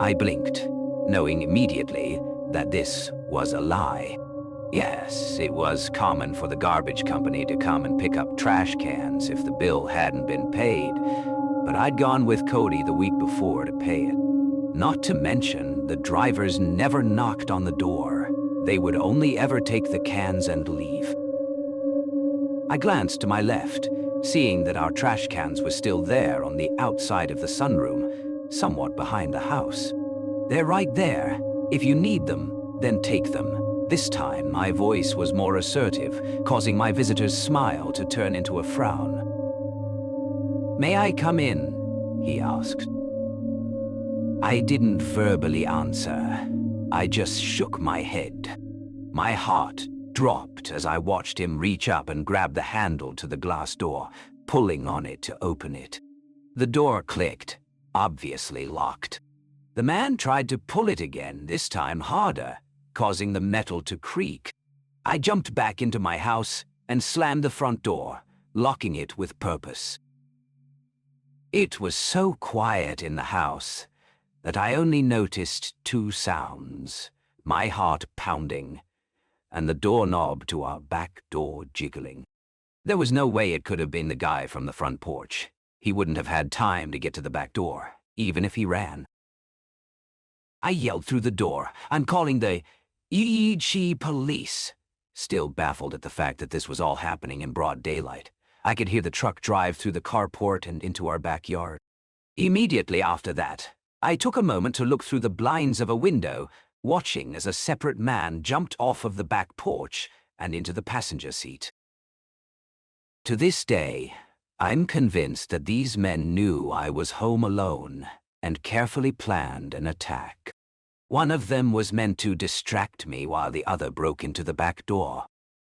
[SPEAKER 1] I blinked, knowing immediately that this was a lie. Yes, it was common for the garbage company to come and pick up trash cans if the bill hadn't been paid, but I'd gone with Cody the week before to pay it. Not to mention, the drivers never knocked on the door. They would only ever take the cans and leave. I glanced to my left, seeing that our trash cans were still there on the outside of the sunroom, somewhat behind the house. They're right there. If you need them, then take them. This time, my voice was more assertive, causing my visitor's smile to turn into a frown. "May I come in?" he asked. I didn't verbally answer. I just shook my head. My heart dropped as I watched him reach up and grab the handle to the glass door, pulling on it to open it. The door clicked, obviously locked. The man tried to pull it again, this time harder, causing the metal to creak. I jumped back into my house and slammed the front door, locking it with purpose. It was so quiet in the house that I only noticed 2 sounds, my heart pounding, and the doorknob to our back door jiggling. There was no way it could have been the guy from the front porch. He wouldn't have had time to get to the back door, even if he ran. I yelled through the door, "I'm calling the eerie police," still baffled at the fact that this was all happening in broad daylight. I could hear the truck drive through the carport and into our backyard. Immediately after that, I took a moment to look through the blinds of a window, watching as a separate man jumped off of the back porch and into the passenger seat. To this day, I'm convinced that these men knew I was home alone and carefully planned an attack. One of them was meant to distract me while the other broke into the back door.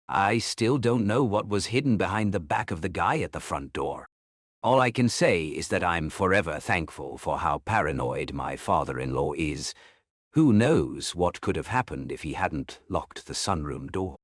[SPEAKER 1] I still don't know what was hidden behind the back of the guy at the front door. All I can say is that I'm forever thankful for how paranoid my father-in-law is. Who knows what could have happened if he hadn't locked the sunroom door?